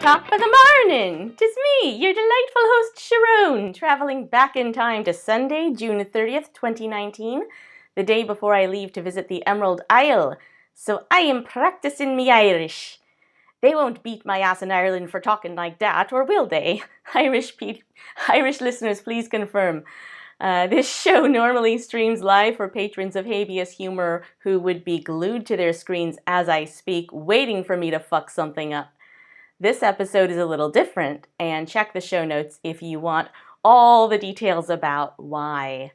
Top of the morning! 'Tis me, your delightful host Sharon, traveling back in time to Sunday, June 30th, 2019, the day before I leave to visit the Emerald Isle. So I am practicing me Irish. They won't beat my ass in Ireland for talking like that, or will they? Irish listeners, please confirm. This show normally streams live for patrons of habeas humor who would be glued to their screens as I speak, waiting for me to fuck something up. This episode is a little different, and check the show notes if you want all the details about why.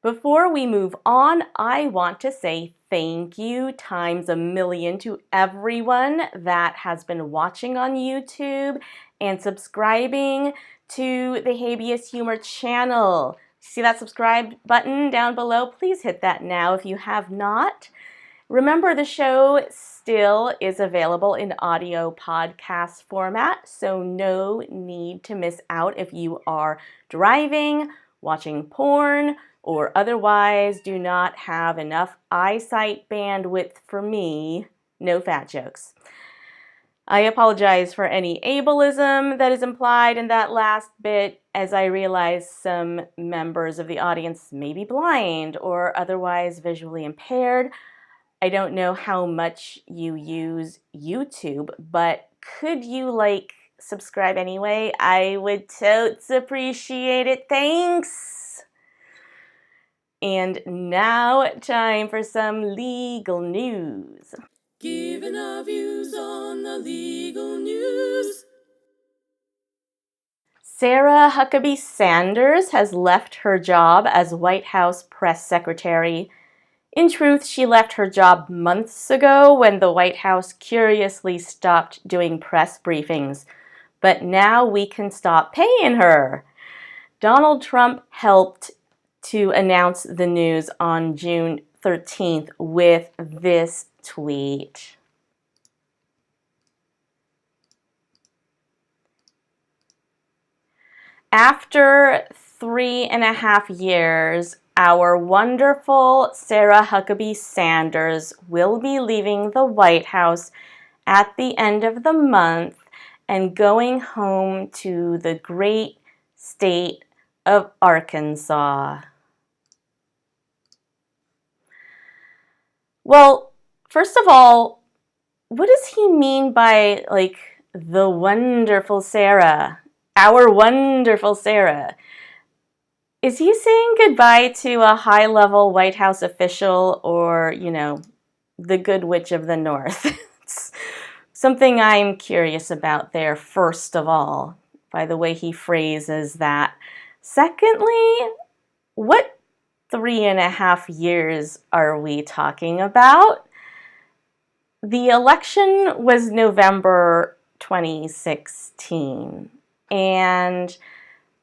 Before we move on, I want to say thank you times a million to everyone that has been watching on YouTube and subscribing to the Habeas Humor channel. See that subscribe button down below? Please hit that now if you have not. Remember, the show still is available in audio podcast format, so no need to miss out if you are driving, watching porn, or otherwise do not have enough eyesight bandwidth for me. No fat jokes. I apologize for any ableism that is implied in that last bit, as I realize some members of the audience may be blind or otherwise visually impaired. I don't know how much you use YouTube, but could you, subscribe anyway? I would totes appreciate it. Thanks! And now, time for some legal news. Giving our views on the legal news. Sarah Huckabee Sanders has left her job as White House press secretary. In truth, she left her job months ago when the White House curiously stopped doing press briefings. But now we can stop paying her. Donald Trump helped to announce the news on June 13th with this tweet. After 3.5 years, our wonderful Sarah Huckabee Sanders will be leaving the White House at the end of the month and going home to the great state of Arkansas. Well, first of all, what does he mean by, the wonderful Sarah? Our wonderful Sarah. Is he saying goodbye to a high-level White House official or, the Good Witch of the North? It's something I'm curious about there, first of all, by the way he phrases that. Secondly, what 3.5 years are we talking about? The election was November 2016, and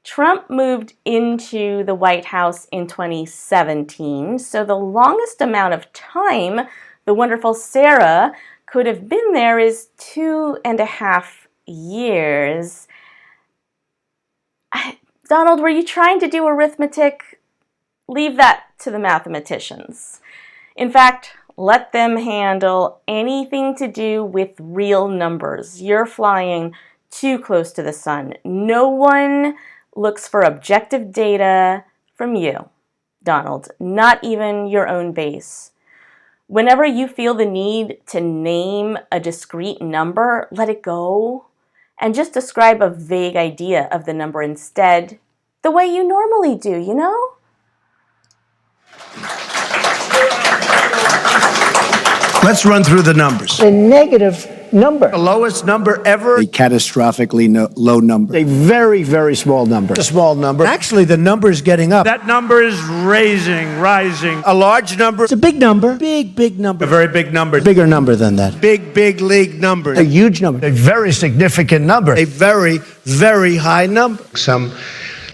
Trump moved into the White House in 2017, so the longest amount of time the wonderful Sarah could have been there is 2.5 years. Donald, were you trying to do arithmetic? Leave that to the mathematicians. In fact, let them handle anything to do with real numbers. You're flying too close to the sun. No one looks for objective data from you, Donald, not even your own base. Whenever you feel the need to name a discrete number, let it go and just describe a vague idea of the number instead, the way you normally do, Let's run through the numbers. A negative number. The lowest number ever. A catastrophically low number. A very, very small number. A small number. Actually, the number is getting up. That number is rising. A large number. It's a big number. Big number. A very big number. Bigger number than that. Big league number. A huge number. A very significant number. A very, very high number. Some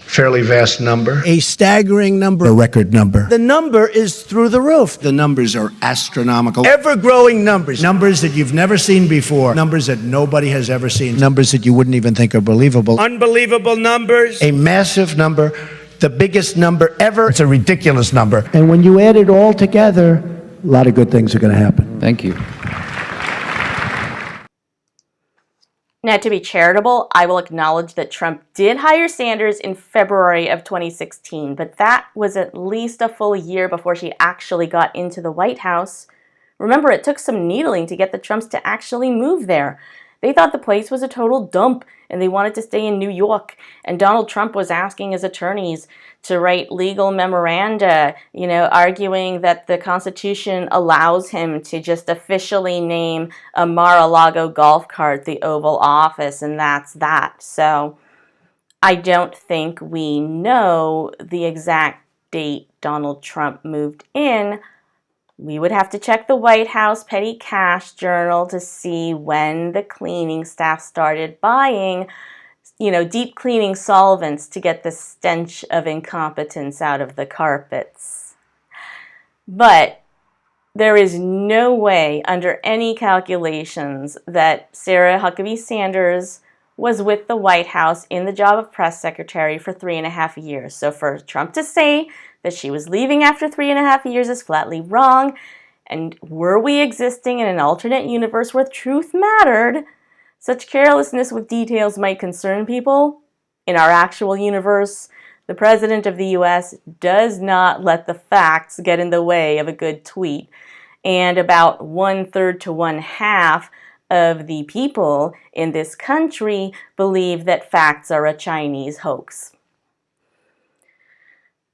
fairly vast number. A staggering number. A record number. The number is through the roof. The numbers are astronomical. Ever-growing numbers. Numbers that you've never seen before. Numbers that nobody has ever seen. Numbers that you wouldn't even think are believable. Unbelievable numbers. A massive number. The biggest number ever. It's a ridiculous number. And when you add it all together, a lot of good things are going to happen. Thank you. Now, to be charitable, I will acknowledge that Trump did hire Sanders in February of 2016, but that was at least a full year before she actually got into the White House. Remember, it took some needling to get the Trumps to actually move there. They thought the place was a total dump, and they wanted to stay in New York. And Donald Trump was asking his attorneys to write legal memoranda, arguing that the Constitution allows him to just officially name a Mar-a-Lago golf cart the Oval Office, and that's that. So I don't think we know the exact date Donald Trump moved in. We would have to check the White House petty cash journal to see when the cleaning staff started buying, deep cleaning solvents to get the stench of incompetence out of the carpets. But there is no way under any calculations that Sarah Huckabee Sanders was with the White House in the job of press secretary for 3.5 years. So for Trump to say that she was leaving after 3.5 years is flatly wrong. And were we existing in an alternate universe where truth mattered, such carelessness with details might concern people. In our actual universe, the President of the U.S. does not let the facts get in the way of a good tweet. And about 1/3 to 1/2 of the people in this country believe that facts are a Chinese hoax.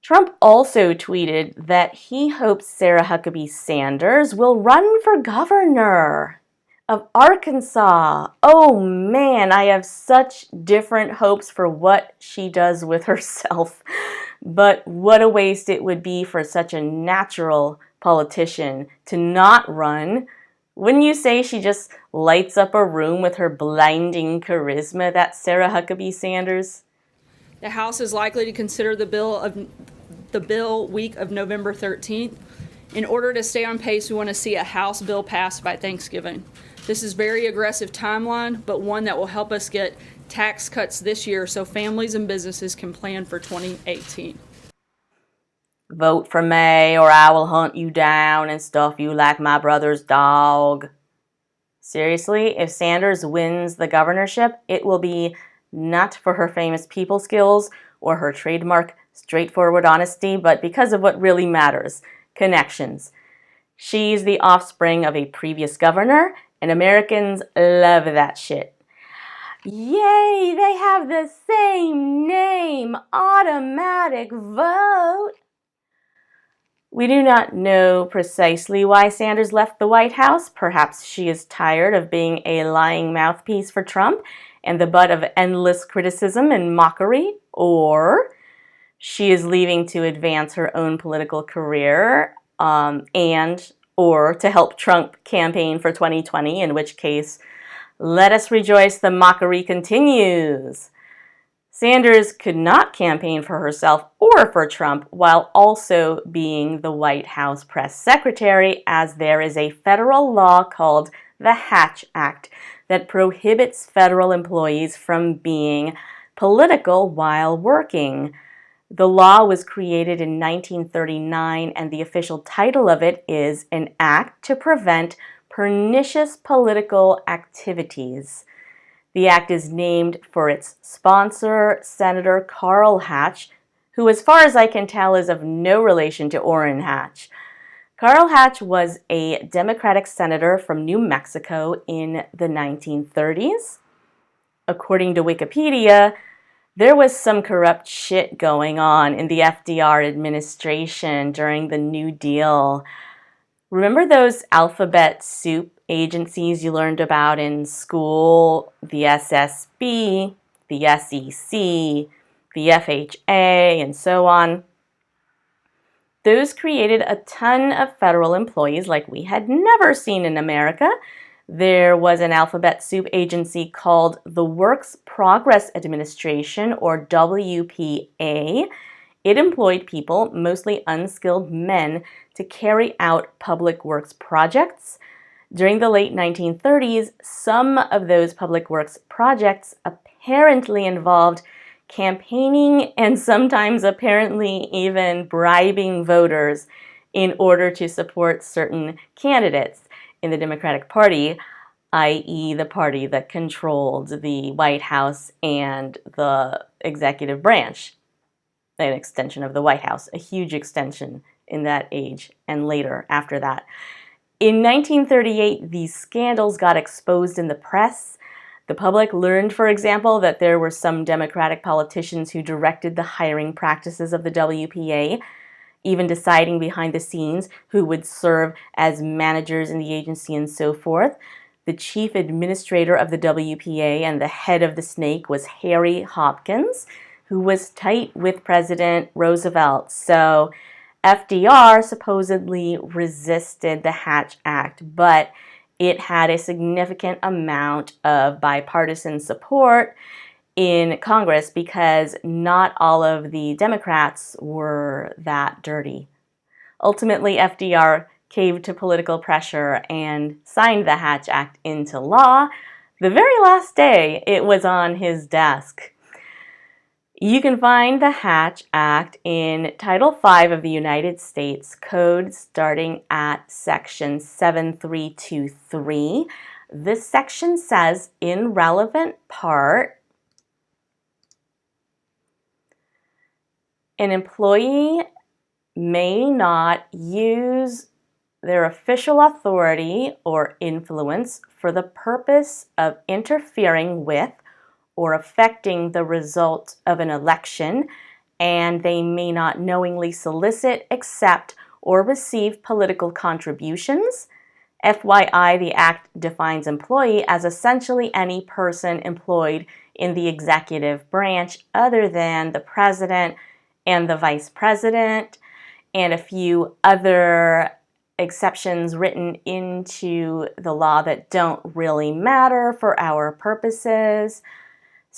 Trump also tweeted that he hopes Sarah Huckabee Sanders will run for governor of Arkansas. Oh man, I have such different hopes for what she does with herself. But what a waste it would be for such a natural politician to not run. Wouldn't you say she just lights up a room with her blinding charisma, that Sarah Huckabee Sanders? The House is likely to consider the bill week of November 13th. In order to stay on pace, we want to see a House bill passed by Thanksgiving. This is a very aggressive timeline, but one that will help us get tax cuts this year so families and businesses can plan for 2018. Vote for me or I will hunt you down and stuff you like my brother's dog. Seriously, if Sanders wins the governorship, it will be not for her famous people skills or her trademark straightforward honesty, but because of what really matters, connections. She's the offspring of a previous governor, and Americans love that shit. Yay, they have the same name, automatic vote. We do not know precisely why Sanders left the White House. Perhaps she is tired of being a lying mouthpiece for Trump and the butt of endless criticism and mockery, or she is leaving to advance her own political career or to help Trump campaign for 2020, in which case, let us rejoice, the mockery continues. Sanders could not campaign for herself or for Trump while also being the White House press secretary, as there is a federal law called the Hatchet Act that prohibits federal employees from being political while working. The law was created in 1939, and the official title of it is an act to prevent pernicious political activities. The act is named for its sponsor, Senator Carl Hatch, who, as far as I can tell, is of no relation to Orrin Hatch. Carl Hatch was a Democratic senator from New Mexico in the 1930s. According to Wikipedia, there was some corrupt shit going on in the FDR administration during the New Deal. Remember those alphabet soup agencies you learned about in school? The SSB, the SEC, the FHA, and so on. Those created a ton of federal employees like we had never seen in America. There was an alphabet soup agency called the Works Progress Administration, or WPA. It employed people, mostly unskilled men, to carry out public works projects. During the late 1930s, some of those public works projects apparently involved campaigning and sometimes apparently even bribing voters in order to support certain candidates in the Democratic Party. i.e. the party that controlled the White House and the executive branch. An extension of the White House, a huge extension in that age and later after that. In 1938, these scandals got exposed in the press. The public learned, for example, that there were some Democratic politicians who directed the hiring practices of the WPA, even deciding behind the scenes who would serve as managers in the agency and so forth. The chief administrator of the WPA and the head of the snake was Harry Hopkins, who was tight with President Roosevelt. So FDR supposedly resisted the Hatch Act, but it had a significant amount of bipartisan support in Congress because not all of the Democrats were that dirty. Ultimately, FDR caved to political pressure and signed the Hatch Act into law the very last day it was on his desk. You can find the Hatch Act in Title V of the United States Code starting at Section 7323. This section says, in relevant part, an employee may not use their official authority or influence for the purpose of interfering with or affecting the result of an election, and they may not knowingly solicit, accept, or receive political contributions. FYI, the Act defines employee as essentially any person employed in the executive branch other than the president and the vice president, and a few other exceptions written into the law that don't really matter for our purposes.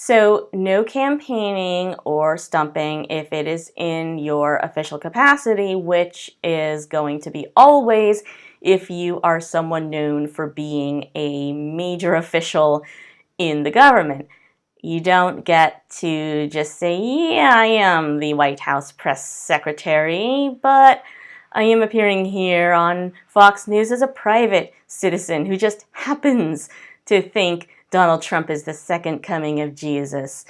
So no campaigning or stumping if it is in your official capacity, which is going to be always if you are someone known for being a major official in the government. You don't get to just say, yeah, I am the White House press secretary, but I am appearing here on Fox News as a private citizen who just happens to think Donald Trump is the second coming of Jesus.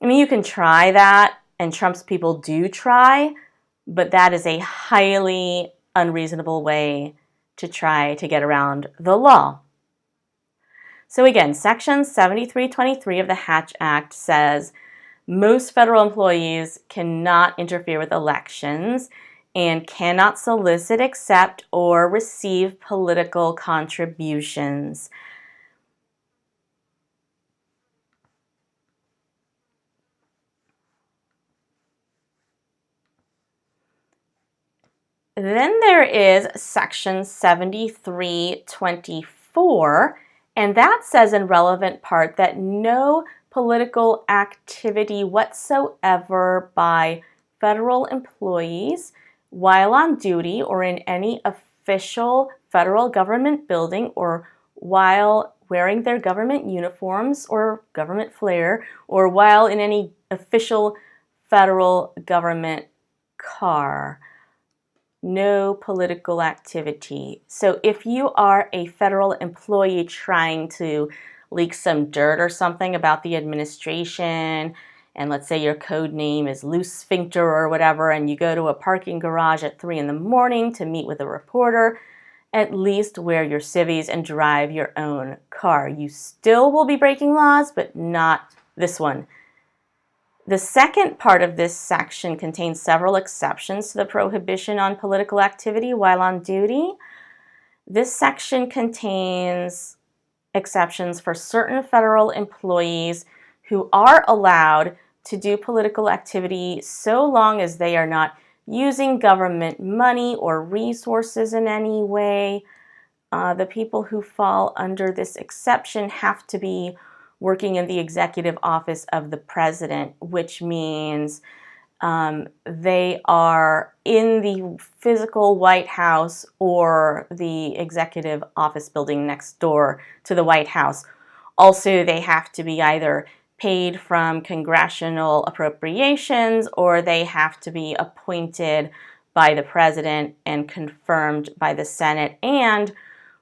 I mean, you can try that, and Trump's people do try, but that is a highly unreasonable way to try to get around the law. So again, Section 7323 of the Hatch Act says most federal employees cannot interfere with elections and cannot solicit, accept, or receive political contributions. Then there is Section 7324, and that says in relevant part that no political activity whatsoever by federal employees while on duty or in any official federal government building or while wearing their government uniforms or government flair or while in any official federal government car. No political activity. So if you are a federal employee trying to leak some dirt or something about the administration, and let's say your code name is Loose Sphincter or whatever, and you go to a parking garage at 3 in the morning to meet with a reporter, at least wear your civvies and drive your own car. You still will be breaking laws, but not this one. The second part of this section contains several exceptions to the prohibition on political activity while on duty. This section contains exceptions for certain federal employees who are allowed to do political activity so long as they are not using government money or resources in any way. The people who fall under this exception have to be working in the executive office of the president, which means they are in the physical White House or the executive office building next door to the White House. Also, they have to be either paid from congressional appropriations or they have to be appointed by the president and confirmed by the Senate and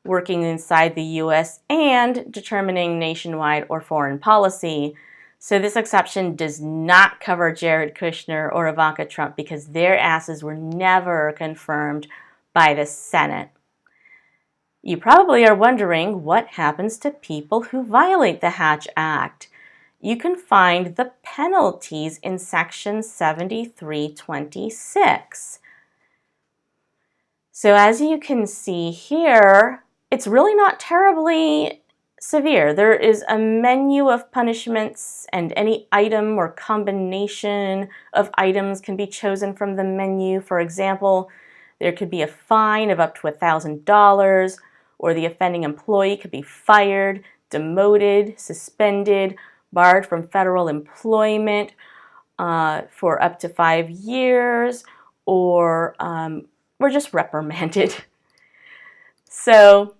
working inside the U.S., and determining nationwide or foreign policy. So this exception does not cover Jared Kushner or Ivanka Trump because their asses were never confirmed by the Senate. You probably are wondering what happens to people who violate the Hatch Act. You can find the penalties in Section 7326. So as you can see here, it's really not terribly severe. There is a menu of punishments, and any item or combination of items can be chosen from the menu. For example, there could be a fine of up to $1,000, or the offending employee could be fired, demoted, suspended, barred from federal employment for up to 5 years, or just reprimanded. So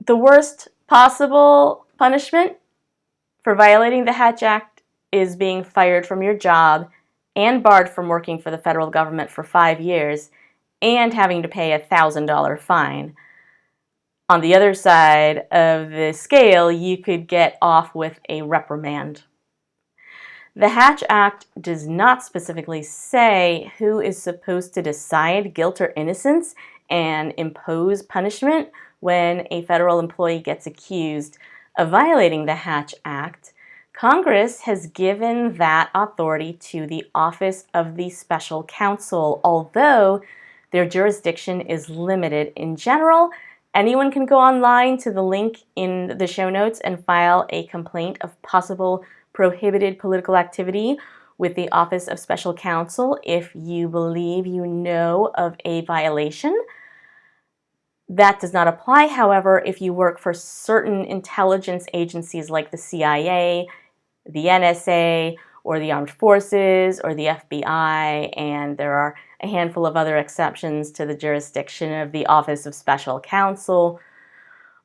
the worst possible punishment for violating the Hatch Act is being fired from your job and barred from working for the federal government for 5 years and having to pay a $1,000 fine. On the other side of the scale, you could get off with a reprimand. The Hatch Act does not specifically say who is supposed to decide guilt or innocence and impose punishment when a federal employee gets accused of violating the Hatch Act. Congress has given that authority to the Office of the Special Counsel, although their jurisdiction is limited. In general, anyone can go online to the link in the show notes and file a complaint of possible prohibited political activity with the Office of Special Counsel if you believe you know of a violation. That does not apply, however, if you work for certain intelligence agencies like the CIA, the NSA, or the Armed Forces, or the FBI, and there are a handful of other exceptions to the jurisdiction of the Office of Special Counsel.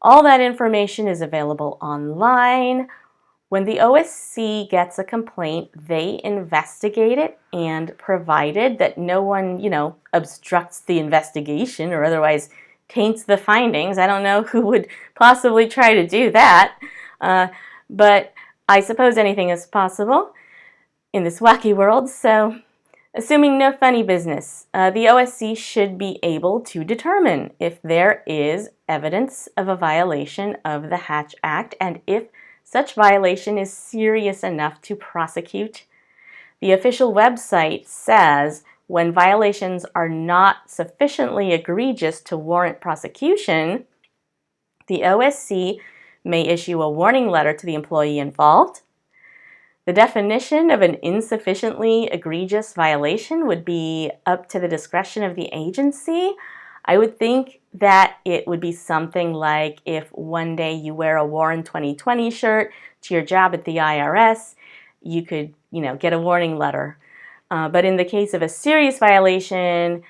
All that information is available online. When the OSC gets a complaint, they investigate it, and provided that no one, obstructs the investigation or otherwise taints the findings. I don't know who would possibly try to do that, but I suppose anything is possible in this wacky world. So, assuming no funny business, the OSC should be able to determine if there is evidence of a violation of the Hatch Act and if such violation is serious enough to prosecute. The official website says when violations are not sufficiently egregious to warrant prosecution, the OSC may issue a warning letter to the employee involved. The definition of an insufficiently egregious violation would be up to the discretion of the agency. I would think that it would be something like if one day you wear a Warren 2020 shirt to your job at the IRS, you could, get a warning letter. But in the case of a serious violation,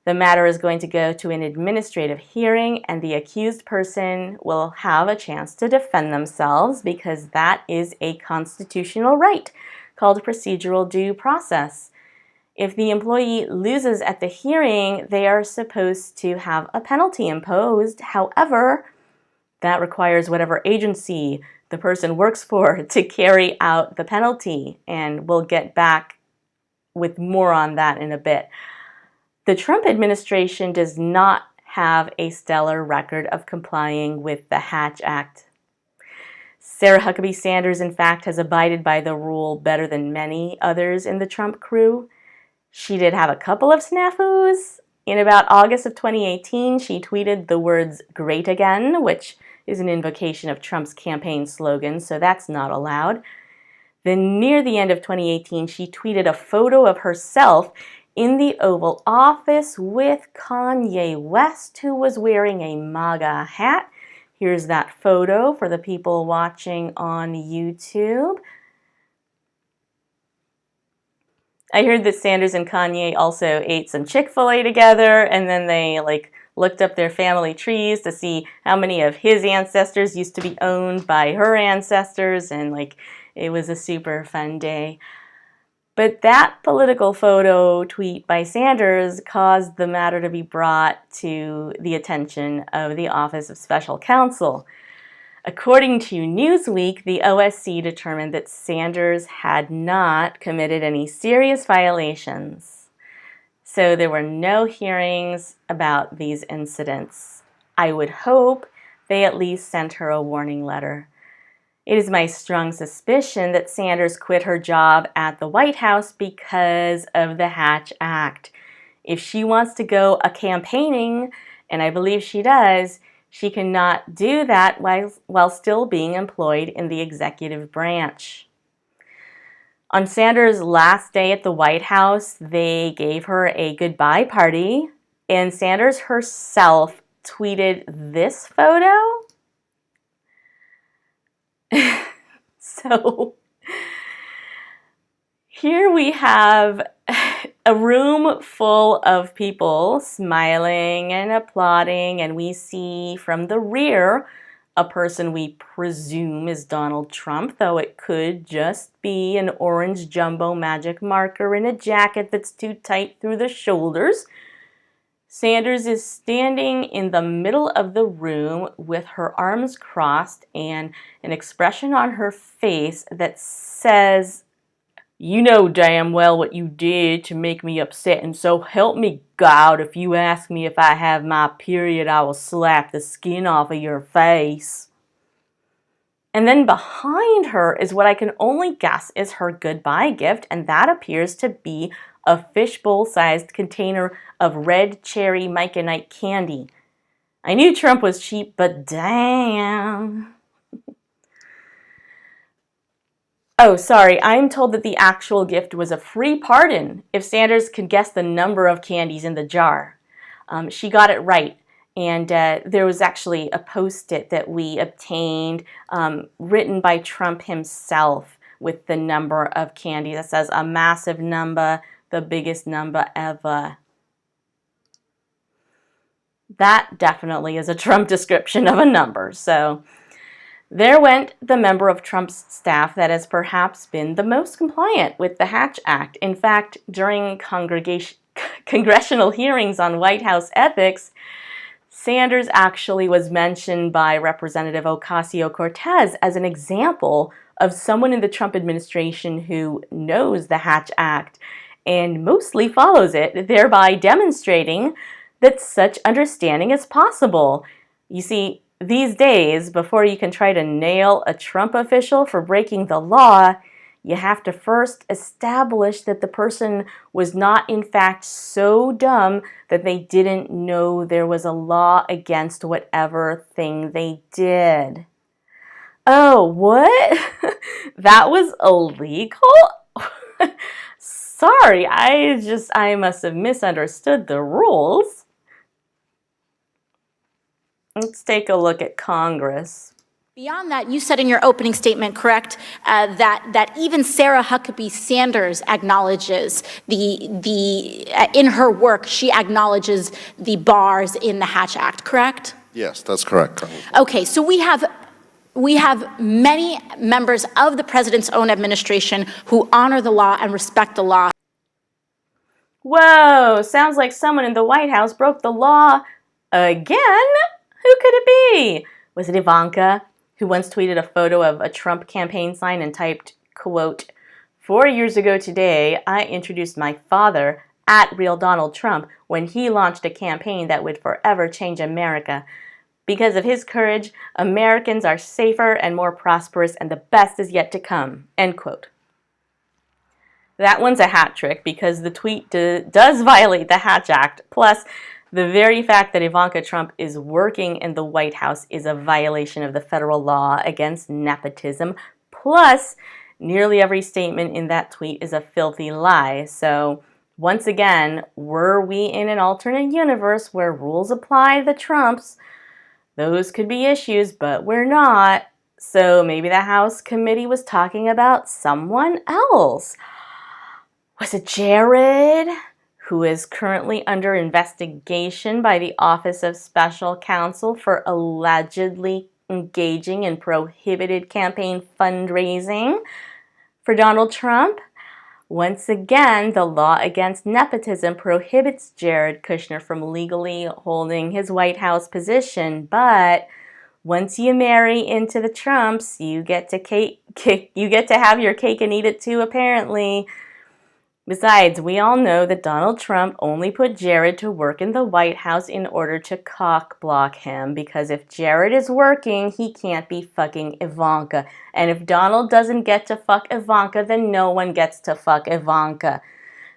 the matter is going to go to an administrative hearing, and the accused person will have a chance to defend themselves because that is a constitutional right called procedural due process. If the employee loses at the hearing, they are supposed to have a penalty imposed. However, that requires whatever agency the person works for to carry out the penalty, and we'll get back with more on that in a bit. The Trump administration does not have a stellar record of complying with the Hatch Act. Sarah Huckabee Sanders, in fact, has abided by the rule better than many others in the Trump crew. She did have a couple of snafus. In about August of 2018, she tweeted the words "great again," which is an invocation of Trump's campaign slogan, so that's not allowed. Then near the end of 2018, she tweeted a photo of herself in the Oval Office with Kanye West, who was wearing a MAGA hat. Here's that photo for the people watching on YouTube. I heard that Sanders and Kanye also ate some Chick-fil-A together, and then they looked up their family trees to see how many of his ancestors used to be owned by her ancestors, and it was a super fun day. But that political photo tweet by Sanders caused the matter to be brought to the attention of the Office of Special Counsel. According to Newsweek, the OSC determined that Sanders had not committed any serious violations. So there were no hearings about these incidents. I would hope they at least sent her a warning letter. It is my strong suspicion that Sanders quit her job at the White House because of the Hatch Act. If she wants to go a-campaigning, and I believe she does, she cannot do that while still being employed in the executive branch. On Sanders' last day at the White House, they gave her a goodbye party, and Sanders herself tweeted this photo. So here we have a room full of people smiling and applauding, and we see from the rear a person we presume is Donald Trump, though it could just be an orange jumbo magic marker in a jacket that's too tight through the shoulders. Sanders is standing in the middle of the room with her arms crossed and an expression on her face that says, "You know damn well what you did to make me upset, and so help me God, if you ask me if I have my period, I will slap the skin off of your face." And then behind her is what I can only guess is her goodbye gift, and that appears to be a fishbowl-sized container of red cherry Mike and Ike candy. I knew Trump was cheap, but damn. Oh, sorry, I'm told that the actual gift was a free pardon if Sanders could guess the number of candies in the jar. She got it right, and there was actually a post-it that we obtained written by Trump himself with the number of candy that says a massive number, the biggest number ever. That definitely is a Trump description of a number. So there went the member of Trump's staff that has perhaps been the most compliant with the Hatch Act. In fact, during congressional hearings on White House ethics, Sanders actually was mentioned by Representative Ocasio-Cortez as an example of someone in the Trump administration who knows the Hatch Act and mostly follows it, thereby demonstrating that such understanding is possible. You see, these days, before you can try to nail a Trump official for breaking the law, you have to first establish that the person was not in fact so dumb that they didn't know there was a law against whatever thing they did. Oh, what? That was illegal? Sorry, I must have misunderstood the rules. Let's take a look at Congress. Beyond that, you said in your opening statement, correct, that even Sarah Huckabee Sanders acknowledges in her work, she acknowledges the bars in the Hatch Act, correct? Yes, that's correct. Okay, so we have many members of the president's own administration who honor the law and respect the law. Whoa, sounds like someone in the White House broke the law again? Who could it be? Was it Ivanka, who once tweeted a photo of a Trump campaign sign and typed, quote, "4 years ago today, I introduced my father at Real Donald Trump when he launched a campaign that would forever change America. Because of his courage, Americans are safer and more prosperous, and the best is yet to come," end quote. That one's a hat trick because the tweet does violate the Hatch Act. Plus, the very fact that Ivanka Trump is working in the White House is a violation of the federal law against nepotism. Plus, nearly every statement in that tweet is a filthy lie. So, once again, were we in an alternate universe where rules apply to the Trumps, those could be issues, but we're not. So maybe the House committee was talking about someone else. Was it Jared, who is currently under investigation by the Office of Special Counsel for allegedly engaging in prohibited campaign fundraising for Donald Trump? Once again, the law against nepotism prohibits Jared Kushner from legally holding his White House position, but once you marry into the Trumps, you get to have your cake and eat it too, apparently. Besides, we all know that Donald Trump only put Jared to work in the White House in order to cock block him, because if Jared is working, he can't be fucking Ivanka. And if Donald doesn't get to fuck Ivanka, then no one gets to fuck Ivanka.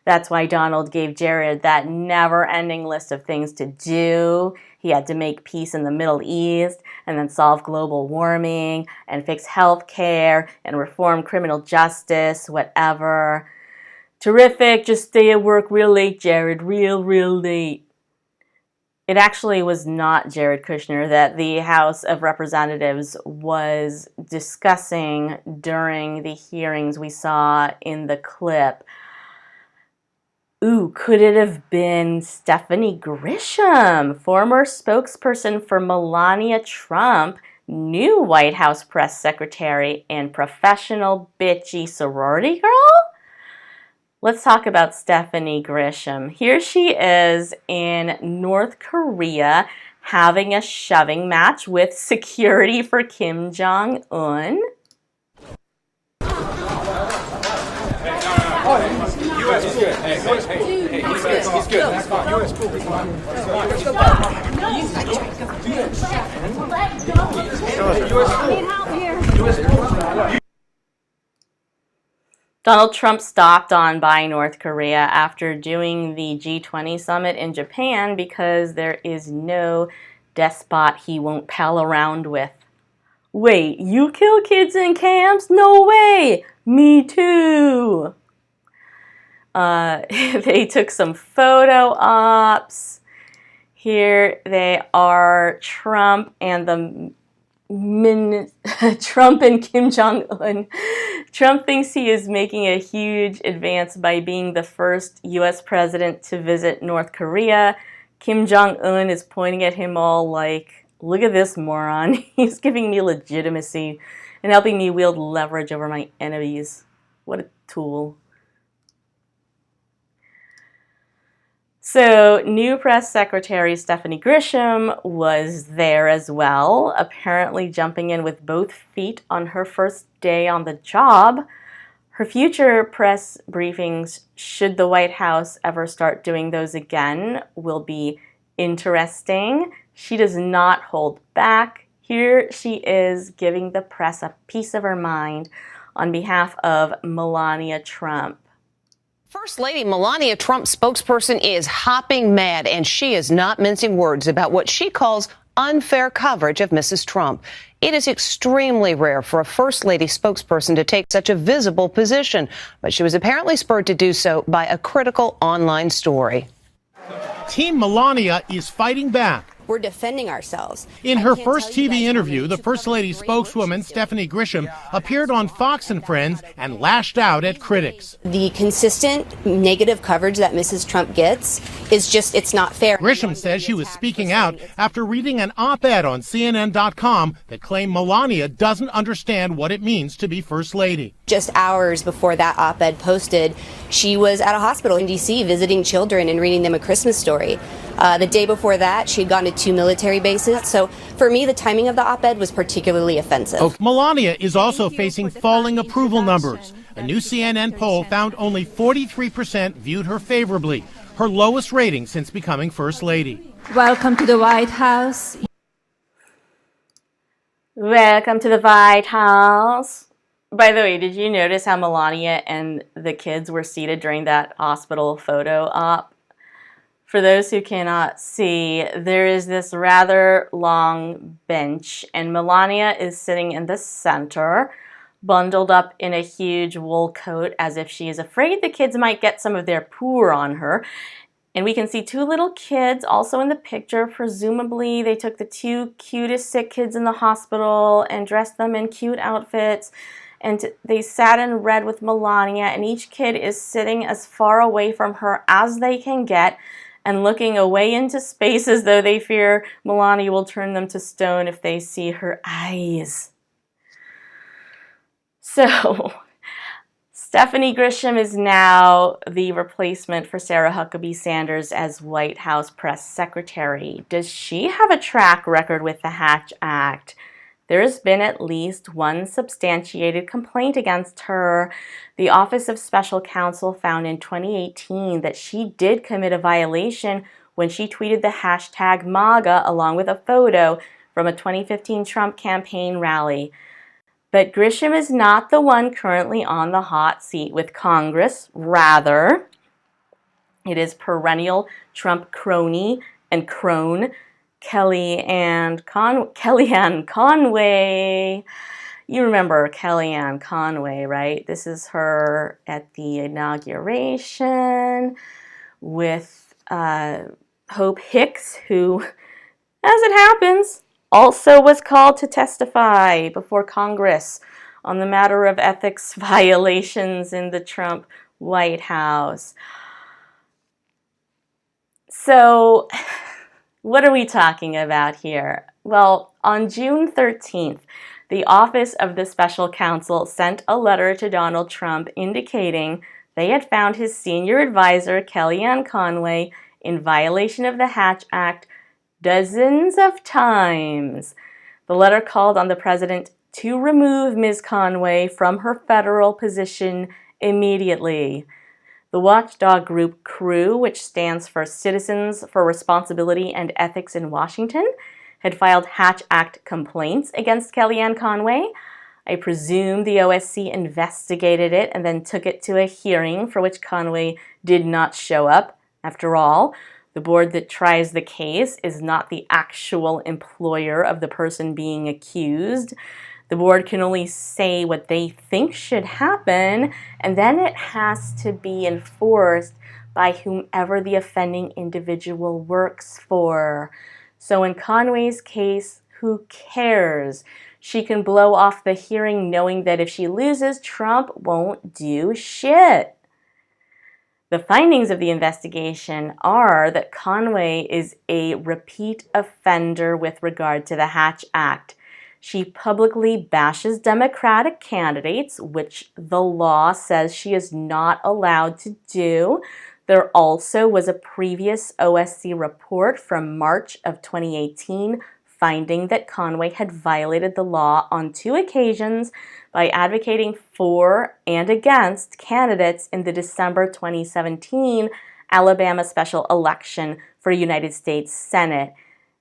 That's why Donald gave Jared that never-ending list of things to do. He had to make peace in the Middle East, and then solve global warming, and fix health care, and reform criminal justice, whatever. Terrific, just stay at work real late, Jared, real late. It actually was not Jared Kushner that the House of Representatives was discussing during the hearings we saw in the clip. Ooh, could it have been Stephanie Grisham, former spokesperson for Melania Trump, new White House press secretary, and professional bitchy sorority girl? Let's talk about Stephanie Grisham. Here she is in North Korea having a shoving match with security for Kim Jong-un. US is good. Hey, he's good. He's fine. US cool. Donald Trump stopped on by North Korea after doing the G20 summit in Japan because there is no despot he won't pal around with. Wait, you kill kids in camps? No way! Me too! They took some photo ops. Here they are, Trump and Trump and Kim Jong-un. Trump thinks he is making a huge advance by being the first U.S. president to visit North Korea. Kim Jong-un is pointing at him all like, look at this moron. He's giving me legitimacy and helping me wield leverage over my enemies. What a tool. So, new press secretary Stephanie Grisham was there as well, apparently jumping in with both feet on her first day on the job. Her future press briefings, should the White House ever start doing those again, will be interesting. She does not hold back. Here she is giving the press a piece of her mind on behalf of Melania Trump. First Lady Melania Trump's spokesperson is hopping mad, and she is not mincing words about what she calls unfair coverage of Mrs. Trump. It is extremely rare for a First Lady spokesperson to take such a visible position, but she was apparently spurred to do so by a critical online story. Team Melania is fighting back. We're defending ourselves. In her first TV interview, the First Lady spokeswoman, Stephanie Grisham, appeared on Fox and Friends and lashed out at critics. The consistent negative coverage that Mrs. Trump gets is just, it's not fair. Grisham says she was speaking out after reading an op-ed on CNN.com that claimed Melania doesn't understand what it means to be First Lady. Just hours before that op-ed posted, she was at a hospital in D.C. visiting children and reading them a Christmas story. The day before that, she had gone to 2 military bases. So for me, the timing of the op-ed was particularly offensive. Melania is also facing falling approval numbers. A new CNN poll found only 43% viewed her favorably, her lowest rating since becoming First Lady. Welcome to the White House. Welcome to the White House. By the way, did you notice how Melania and the kids were seated during that hospital photo op? For those who cannot see, there is this rather long bench, and Melania is sitting in the center, bundled up in a huge wool coat as if she is afraid the kids might get some of their poo on her. And we can see 2 little kids also in the picture. Presumably, they took the 2 cutest sick kids in the hospital and dressed them in cute outfits. And they sat in red with Melania, and each kid is sitting as far away from her as they can get and looking away into space as though they fear Melania will turn them to stone if they see her eyes. So, Stephanie Grisham is now the replacement for Sarah Huckabee Sanders as White House press secretary. Does she have a track record with the Hatch Act? There's been at least one substantiated complaint against her. The Office of Special Counsel found in 2018 that she did commit a violation when she tweeted the hashtag MAGA along with a photo from a 2015 Trump campaign rally. But Grisham is not the one currently on the hot seat with Congress. Rather, it is perennial Trump crony and crone Kellyanne Conway. You remember Kellyanne Conway, right? This is her at the inauguration with Hope Hicks, who, as it happens, also was called to testify before Congress on the matter of ethics violations in the Trump White House. So, what are we talking about here? Well, on June 13th, the Office of the Special Counsel sent a letter to Donald Trump indicating they had found his senior advisor, Kellyanne Conway, in violation of the Hatch Act dozens of times. The letter called on the president to remove Ms. Conway from her federal position immediately. The watchdog group CREW, which stands for Citizens for Responsibility and Ethics in Washington, had filed Hatch Act complaints against Kellyanne Conway. I presume the OSC investigated it and then took it to a hearing for which Conway did not show up. After all, the board that tries the case is not the actual employer of the person being accused. The board can only say what they think should happen, and then it has to be enforced by whomever the offending individual works for. So in Conway's case, who cares? She can blow off the hearing knowing that if she loses, Trump won't do shit. The findings of the investigation are that Conway is a repeat offender with regard to the Hatch Act. She publicly bashes Democratic candidates, which the law says she is not allowed to do. There also was a previous OSC report from March of 2018 finding that Conway had violated the law on 2 occasions by advocating for and against candidates in the December 2017 Alabama special election for United States Senate.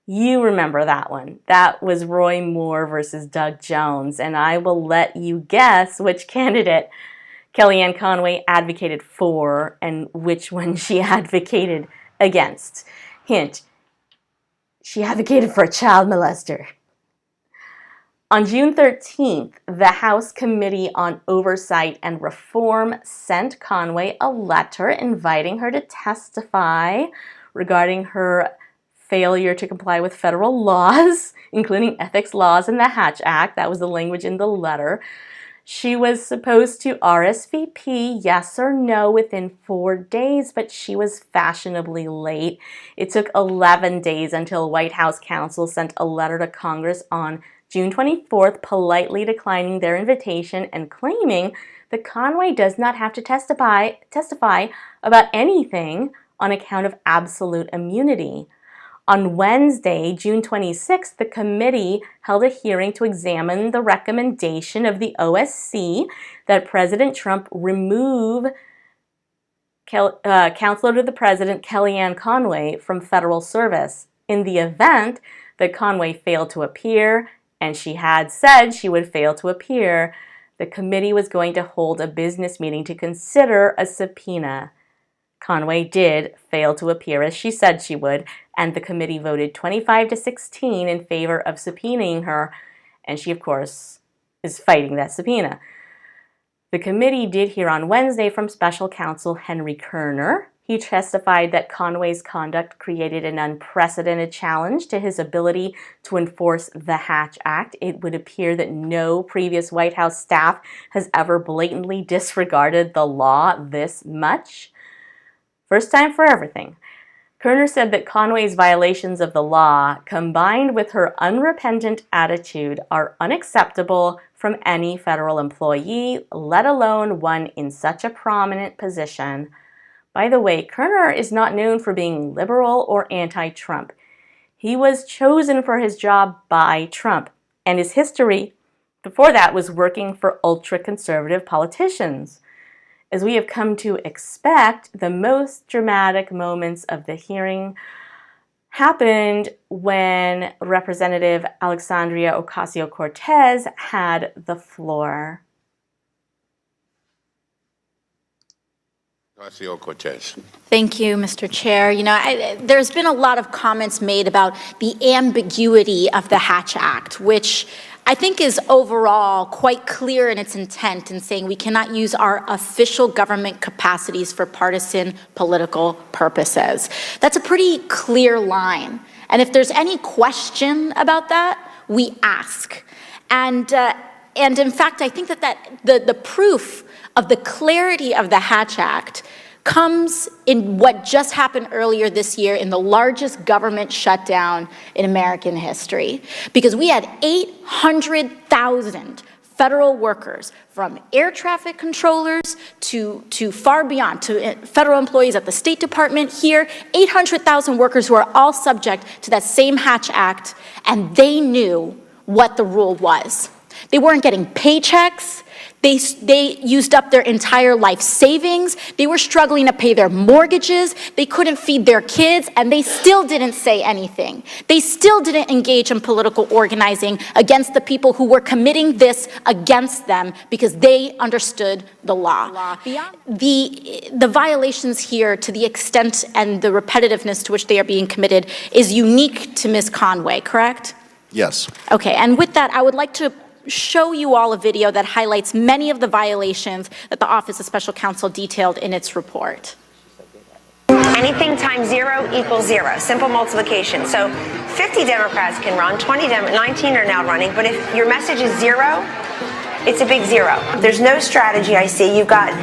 You remember that one. That was Roy Moore versus Doug Jones, and I will let you guess which candidate Kellyanne Conway advocated for and which one she advocated against. Hint, she advocated for a child molester. On June 13th, the House Committee on Oversight and Reform sent Conway a letter inviting her to testify regarding her failure to comply with federal laws, including ethics laws and the Hatch Act. That was the language in the letter. She was supposed to RSVP yes or no within 4 days, but she was fashionably late. It took 11 days until White House counsel sent a letter to Congress on June 24th, politely declining their invitation and claiming that Conway does not have to testify about anything on account of absolute immunity. On Wednesday, June 26th, the committee held a hearing to examine the recommendation of the OSC that President Trump remove Counselor to the President Kellyanne Conway from federal service in the event that Conway failed to appear, and she had said she would fail to appear. The committee was going to hold a business meeting to consider a subpoena. Conway did fail to appear as she said she would, and the committee voted 25-16 in favor of subpoenaing her, and she, of course, is fighting that subpoena. The committee did hear on Wednesday from special counsel Henry Kerner. He testified that Conway's conduct created an unprecedented challenge to his ability to enforce the Hatch Act. It would appear that no previous White House staff has ever blatantly disregarded the law this much. First time for everything. Kerner said that Conway's violations of the law, combined with her unrepentant attitude, are unacceptable from any federal employee, let alone one in such a prominent position. By the way, Kerner is not known for being liberal or anti-Trump. He was chosen for his job by Trump, and his history before that was working for ultra-conservative politicians. As we have come to expect, the most dramatic moments of the hearing happened when Representative Alexandria Ocasio-Cortez had the floor. Ocasio-Cortez. Thank you, Mr. Chair. You know, there's been a lot of comments made about the ambiguity of the Hatch Act, which I think is overall quite clear in its intent in saying we cannot use our official government capacities for partisan political purposes. That's a pretty clear line. And if there's any question about that, we ask. And in fact, I think that the proof of the clarity of the Hatch Act comes in what just happened earlier this year in the largest government shutdown in American history. Because we had 800,000 federal workers, from air traffic controllers to far beyond, to federal employees at the State Department here, 800,000 workers who are all subject to that same Hatch Act, and they knew what the rule was. They weren't getting paychecks. They used up their entire life savings. They were struggling to pay their mortgages. They couldn't feed their kids, and they still didn't say anything. They still didn't engage in political organizing against the people who were committing this against them because they understood the law. The violations here, to the extent and the repetitiveness to which they are being committed, is unique to Ms. Conway, correct? Yes. Okay, and with that, I would like to show you all a video that highlights many of the violations that the Office of Special Counsel detailed in its report. Anything times 0 equals 0, simple multiplication. So 50 Democrats can run, 19 are now running, but if your message is 0, it's a big 0. There's no strategy I see. You've got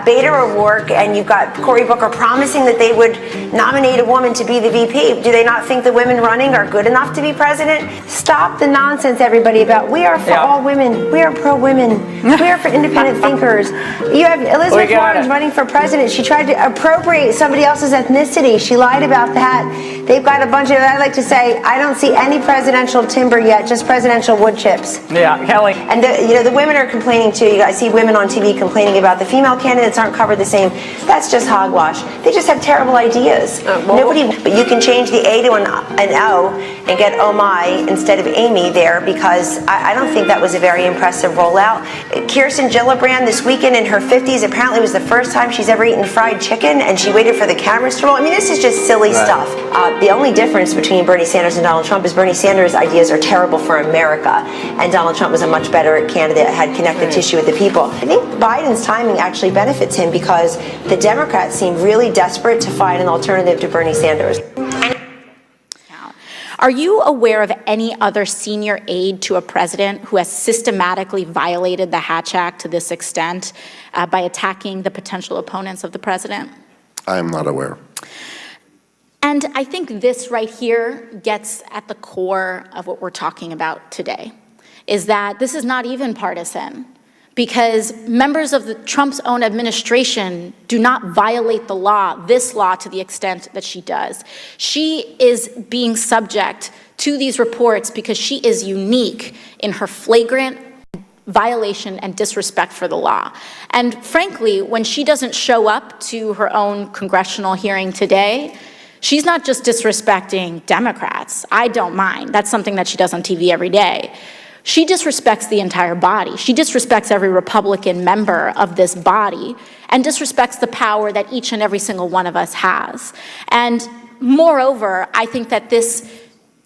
Bader O'Rourke and you've got Cory Booker promising that they would nominate a woman to be the VP. Do they not think the women running are good enough to be president? Stop the nonsense, everybody, about we are for all women. We are pro-women. We are for independent thinkers. You have Elizabeth Warren running for president. She tried to appropriate somebody else's ethnicity. She lied about that. They've got a bunch of, I like to say, I don't see any presidential timber yet, just presidential wood chips. Yeah, Kelly. And the women are complaining too. I see women on TV complaining about the female candidates aren't covered the same. That's just hogwash. They just have terrible ideas. But you can change the A to an O and get oh my instead of Amy there, because I don't think that was a very impressive rollout. Kirsten Gillibrand this weekend in her 50s, apparently was the first time she's ever eaten fried chicken, and she waited for the cameras to roll. I mean, this is just silly stuff. The only difference between Bernie Sanders and Donald Trump is Bernie Sanders' ideas are terrible for America, and Donald Trump was a much better candidate, had connective tissue with the people. I think Biden's timing actually benefits him because the Democrats seem really desperate to find an alternative to Bernie Sanders. Are you aware of any other senior aide to a president who has systematically violated the Hatch Act to this extent by attacking the potential opponents of the president? I am not aware. And I think this right here gets at the core of what we're talking about today, is that this is not even partisan, because members of Trump's own administration do not violate the law, this law, to the extent that she does. She is being subject to these reports because she is unique in her flagrant violation and disrespect for the law. And frankly, when she doesn't show up to her own congressional hearing today, she's not just disrespecting Democrats. I don't mind. That's something that she does on TV every day. She disrespects the entire body. She disrespects every Republican member of this body and disrespects the power that each and every single one of us has. And moreover, I think that this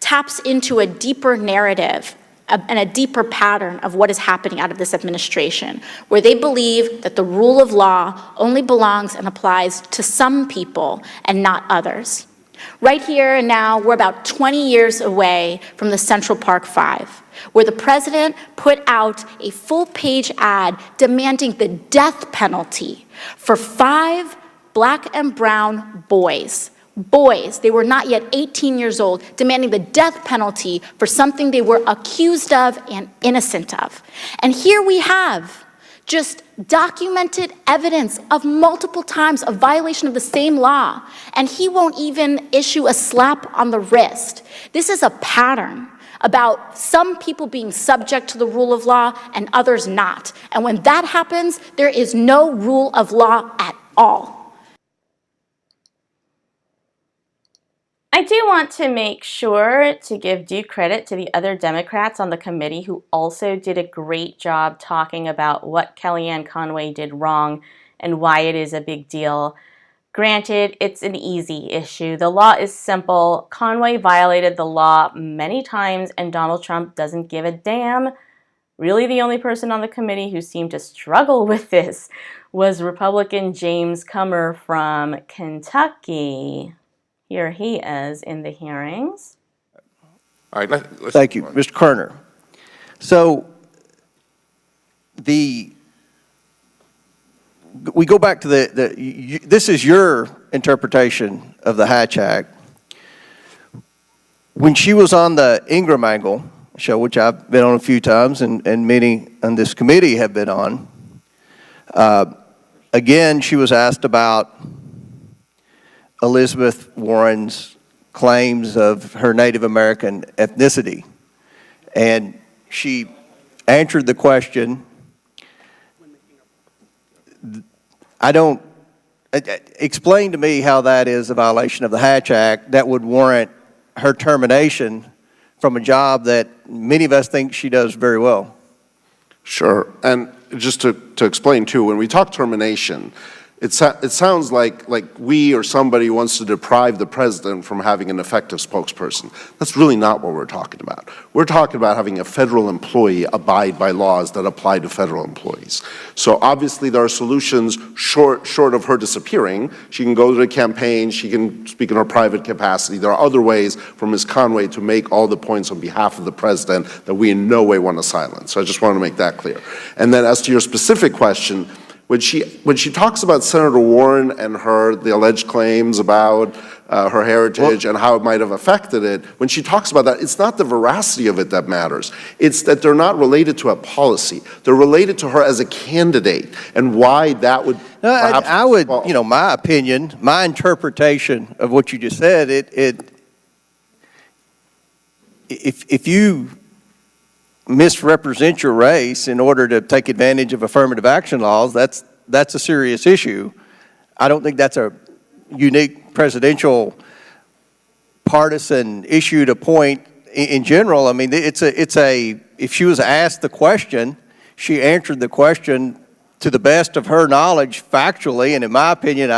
taps into a deeper narrative and a deeper pattern of what is happening out of this administration, where they believe that the rule of law only belongs and applies to some people and not others. Right here and now, we're about 20 years away from the Central Park Five, where the president put out a full-page ad demanding the death penalty for 5 black and brown boys, boys, they were not yet 18 years old, demanding the death penalty for something they were accused of and innocent of. And here we have just documented evidence of multiple times of violation of the same law, and he won't even issue a slap on the wrist. This is a pattern about some people being subject to the rule of law and others not. And when that happens, there is no rule of law at all. I do want to make sure to give due credit to the other Democrats on the committee who also did a great job talking about what Kellyanne Conway did wrong and why it is a big deal. Granted, it's an easy issue. The law is simple. Conway violated the law many times and Donald Trump doesn't give a damn. Really, the only person on the committee who seemed to struggle with this was Republican James Comer from Kentucky. Here he is in the hearings. All right, let's thank you, Mr. Kerner. So we go back to this is your interpretation of the Hatch Act. When she was on the Ingram Angle show, which I've been on a few times and many on this committee have been on, again, she was asked about Elizabeth Warren's claims of her Native American ethnicity. And she answered the question. Explain to me how that is a violation of the Hatch Act that would warrant her termination from a job that many of us think she does very well. Sure, and just to explain too, when we talk termination, it sounds like we or somebody wants to deprive the president from having an effective spokesperson. That's really not what we're talking about. We're talking about having a federal employee abide by laws that apply to federal employees. So obviously there are solutions short of her disappearing. She can go to the campaign, she can speak in her private capacity. There are other ways for Ms. Conway to make all the points on behalf of the president that we in no way want to silence. So I just want to make that clear. And then as to your specific question, when she talks about Senator Warren and the alleged claims about her heritage and how it might have affected it, when she talks about that, it's not the veracity of it that matters. It's that they're not related to a policy. They're related to her as a candidate and why that would perhaps I would, my opinion, my interpretation of what you just said, if you misrepresent your race in order to take advantage of affirmative action laws, that's a serious issue. I don't think that's a unique presidential partisan issue to point in general. I mean, if she was asked the question, she answered the question to the best of her knowledge factually, and in my opinion,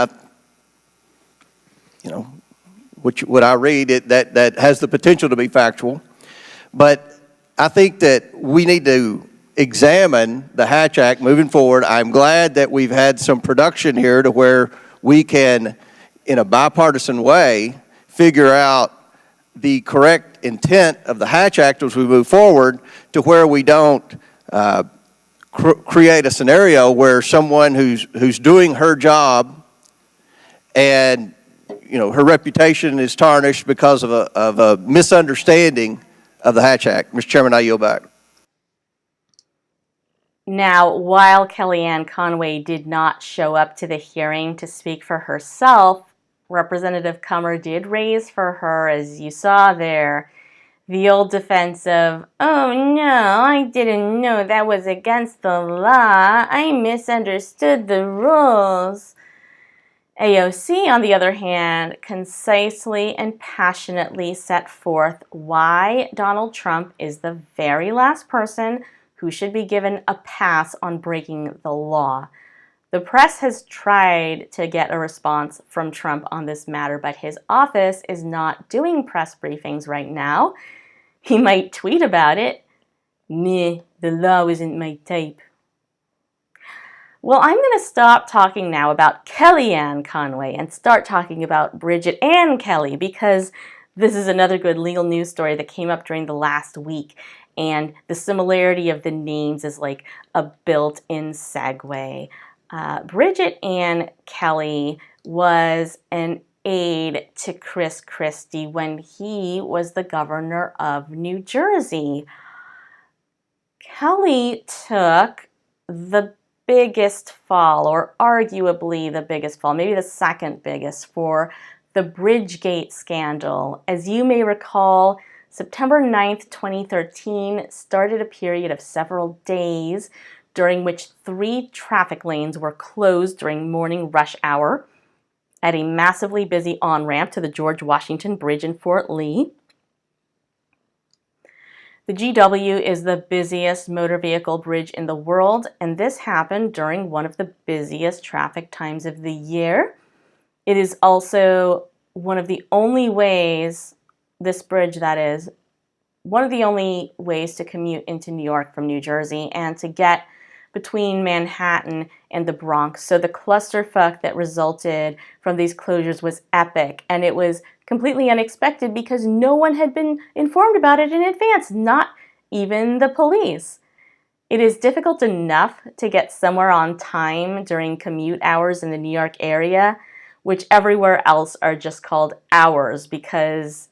what I read, that has the potential to be factual. But I think that we need to examine the Hatch Act moving forward. I'm glad that we've had some production here to where we can, in a bipartisan way, figure out the correct intent of the Hatch Act as we move forward to where we don't create a scenario where someone who's doing her job and her reputation is tarnished because of a misunderstanding of the Hatch Act. Mr. Chairman, I yield back. Now, while Kellyanne Conway did not show up to the hearing to speak for herself, Representative Comer did raise for her, as you saw there, the old defense of, oh no, I didn't know that was against the law. I misunderstood the rules. AOC, on the other hand, concisely and passionately set forth why Donald Trump is the very last person who should be given a pass on breaking the law. The press has tried to get a response from Trump on this matter, but his office is not doing press briefings right now. He might tweet about it. Meh, the law isn't my type. Well, I'm going to stop talking now about Kellyanne Conway and start talking about Bridget and Kelly, because this is another good legal news story that came up during the last week, and the similarity of the names is like a built-in segue. Bridget Ann Kelly was an aide to Chris Christie when he was the governor of New Jersey. Kelly took the biggest fall, or arguably the biggest fall, maybe the second biggest, for the Bridgegate scandal. As you may recall, September 9th, 2013 started a period of several days during which 3 traffic lanes were closed during morning rush hour at a massively busy on-ramp to the George Washington Bridge in Fort Lee. The GW is the busiest motor vehicle bridge in the world, and this happened during one of the busiest traffic times of the year. It is also one of the only ways, this bridge that is, one of the only ways to commute into New York from New Jersey and to get between Manhattan and the Bronx. So the clusterfuck that resulted from these closures was epic, and it was completely unexpected because no one had been informed about it in advance, not even the police. It is difficult enough to get somewhere on time during commute hours in the New York area, which everywhere else are just called hours because,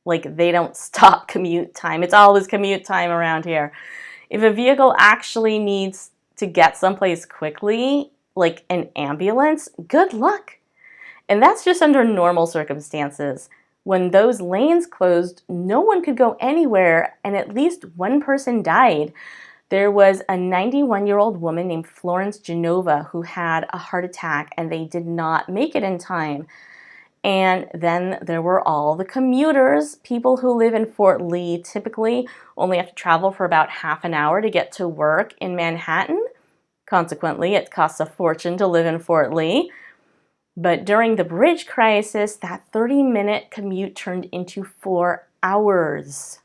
like, they don't stop commute time. It's always commute time around here. If a vehicle actually needs to get someplace quickly, like an ambulance, good luck. And that's just under normal circumstances. When those lanes closed, no one could go anywhere, and at least one person died. There was a 91-year-old woman named Florence Genova who had a heart attack, and they did not make it in time. And then there were all the commuters, people who live in Fort Lee typically only have to travel for about half an hour to get to work in Manhattan. Consequently, it costs a fortune to live in Fort Lee. But during the bridge crisis, that 30-minute commute turned into 4 hours.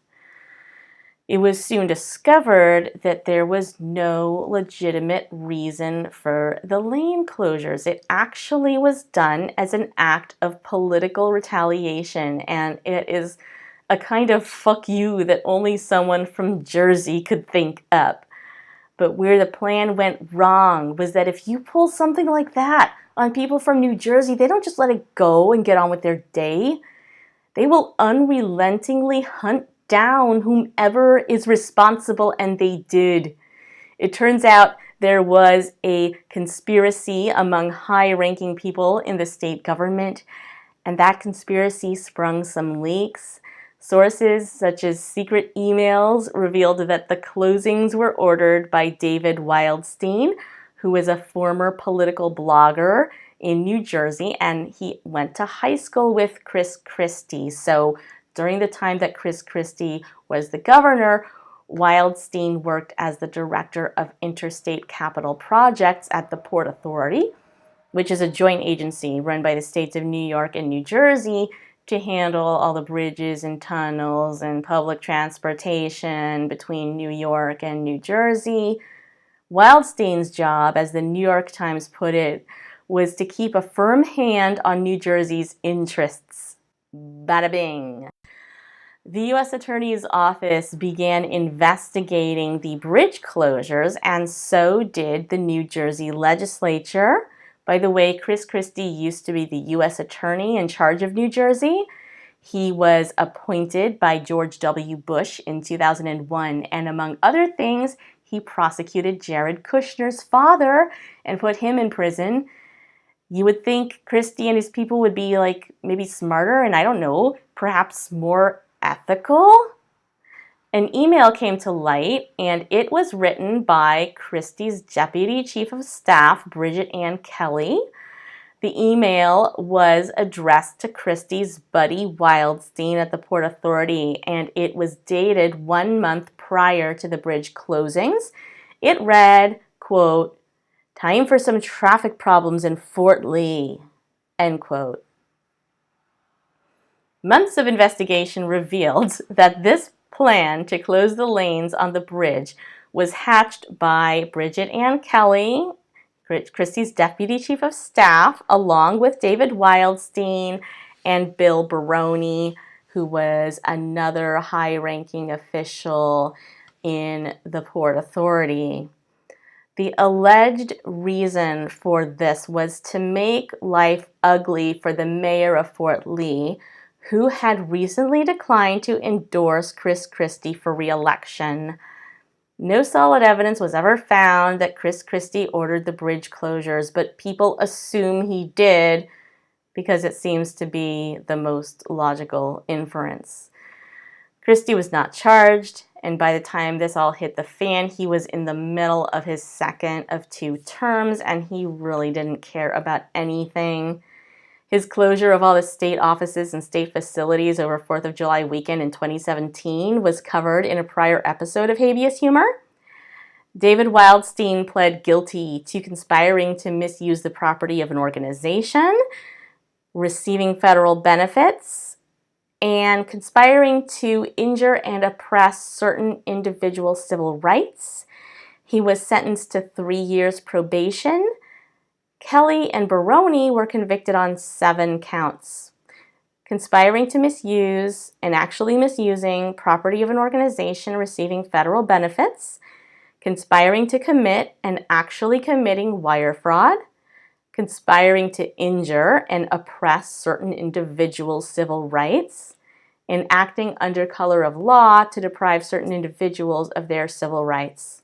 It was soon discovered that there was no legitimate reason for the lane closures. It actually was done as an act of political retaliation, and it is a kind of fuck you that only someone from Jersey could think up. But where the plan went wrong was that if you pull something like that on people from New Jersey, they don't just let it go and get on with their day. They will unrelentingly hunt down whomever is responsible, and they did. It turns out there was a conspiracy among high-ranking people in the state government, and that conspiracy sprung some leaks. Sources such as secret emails revealed that the closings were ordered by David Wildstein, who is a former political blogger in New Jersey, and he went to high school with Chris Christie. So during the time that Chris Christie was the governor, Wildstein worked as the director of interstate capital projects at the Port Authority, which is a joint agency run by the states of New York and New Jersey to handle all the bridges and tunnels and public transportation between New York and New Jersey. Wildstein's job, as the New York Times put it, was to keep a firm hand on New Jersey's interests. Bada bing. The U.S. Attorney's Office began investigating the bridge closures, and so did the New Jersey legislature. By the way, Chris Christie used to be the U.S. Attorney in charge of New Jersey. He was appointed by George W. Bush in 2001, and among other things, he prosecuted Jared Kushner's father and put him in prison. You would think Christie and his people would be, like, maybe smarter and, I don't know, perhaps more ethical? An email came to light, and it was written by Christie's Deputy Chief of Staff, Bridget Ann Kelly. The email was addressed to Christie's buddy Wildstein at the Port Authority, and it was dated 1 month prior to the bridge closings. It read, quote, "Time for some traffic problems in Fort Lee," end quote. Months of investigation revealed that this plan to close the lanes on the bridge was hatched by Bridget Ann Kelly, Christie's Deputy Chief of Staff, along with David Wildstein and Bill Baroni, who was another high-ranking official in the Port Authority. The alleged reason for this was to make life ugly for the mayor of Fort Lee, who had recently declined to endorse Chris Christie for re-election. No solid evidence was ever found that Chris Christie ordered the bridge closures, but people assume he did because it seems to be the most logical inference. Christie was not charged, and by the time this all hit the fan, he was in the middle of his second of 2 terms, and he really didn't care about anything. His closure of all the state offices and state facilities over 4th of July weekend in 2017 was covered in a prior episode of Habeas Humor. David Wildstein pled guilty to conspiring to misuse the property of an organization, receiving federal benefits, and conspiring to injure and oppress certain individual civil rights. He was sentenced to 3 years probation. Kelly and Baroni were convicted on 7 counts. Conspiring to misuse and actually misusing property of an organization receiving federal benefits, conspiring to commit and actually committing wire fraud, conspiring to injure and oppress certain individuals' civil rights, and acting under color of law to deprive certain individuals of their civil rights.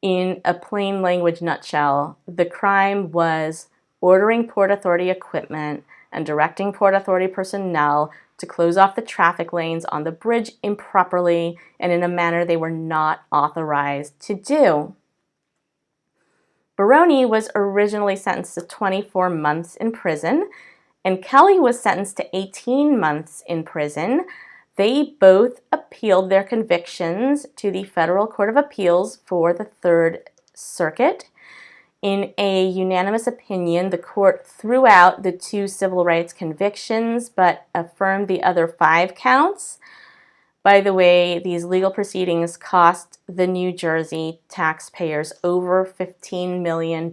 In a plain language nutshell, the crime was ordering Port Authority equipment and directing Port Authority personnel to close off the traffic lanes on the bridge improperly and in a manner they were not authorized to do. Baroni was originally sentenced to 24 months in prison, and Kelly was sentenced to 18 months in prison. They both appealed their convictions to the Federal Court of Appeals for the Third Circuit. In a unanimous opinion, the court threw out the 2 civil rights convictions but affirmed the other 5 counts. By the way, these legal proceedings cost the New Jersey taxpayers over $15 million.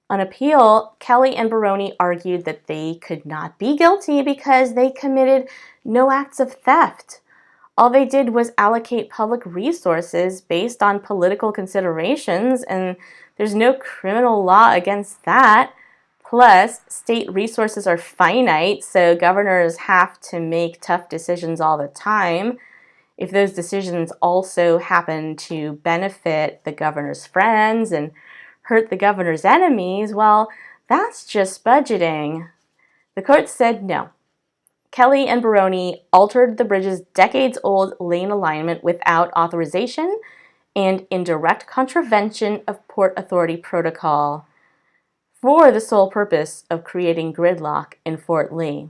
On appeal, Kelly and Baroni argued that they could not be guilty because they committed no acts of theft. All they did was allocate public resources based on political considerations, and there's no criminal law against that. Plus, state resources are finite, so governors have to make tough decisions all the time. If those decisions also happen to benefit the governor's friends and hurt the governor's enemies, well, that's just budgeting. The court said no. Kelly and Baroni altered the bridge's decades-old lane alignment without authorization and in direct contravention of Port Authority protocol for the sole purpose of creating gridlock in Fort Lee.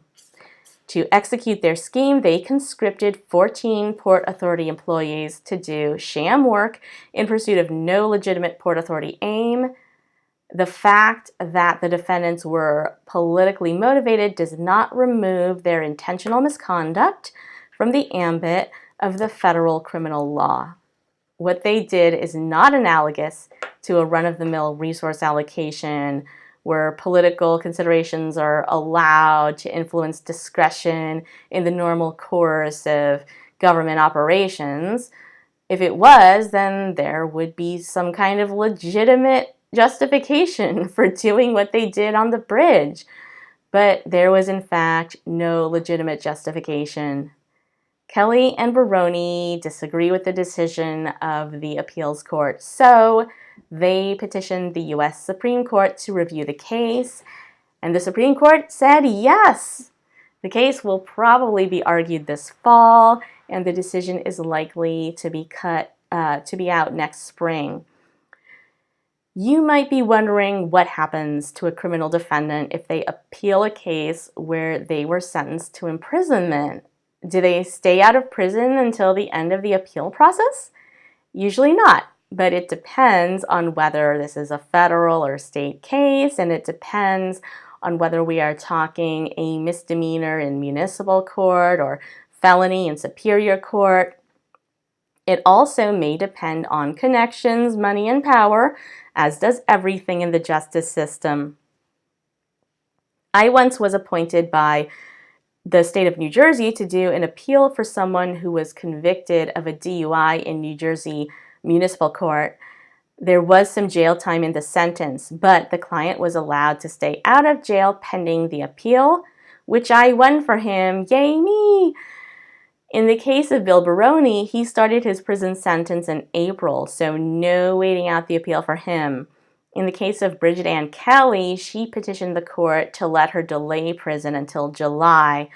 To execute their scheme, they conscripted 14 Port Authority employees to do sham work in pursuit of no legitimate Port Authority aim. The fact that the defendants were politically motivated does not remove their intentional misconduct from the ambit of the federal criminal law. What they did is not analogous to a run-of-the-mill resource allocation where political considerations are allowed to influence discretion in the normal course of government operations. If it was, then there would be some kind of legitimate justification for doing what they did on the bridge. But there was, in fact, no legitimate justification. Kelly and Baroni disagree with the decision of the appeals court, so they petitioned the U.S. Supreme Court to review the case, and the Supreme Court said yes. The case will probably be argued this fall, and the decision is likely to be out next spring. You might be wondering what happens to a criminal defendant if they appeal a case where they were sentenced to imprisonment. Do they stay out of prison until the end of the appeal process? Usually not, but it depends on whether this is a federal or state case, and it depends on whether we are talking a misdemeanor in municipal court or felony in superior court. It also may depend on connections, money, and power, as does everything in the justice system. I once was appointed by the state of New Jersey to do an appeal for someone who was convicted of a DUI in New Jersey municipal court. There was some jail time in the sentence, but the client was allowed to stay out of jail pending the appeal, which I won for him. Yay me! In the case of Bill Baroni, he started his prison sentence in April, so no waiting out the appeal for him. In the case of Bridget Ann Kelly, she petitioned the court to let her delay prison until July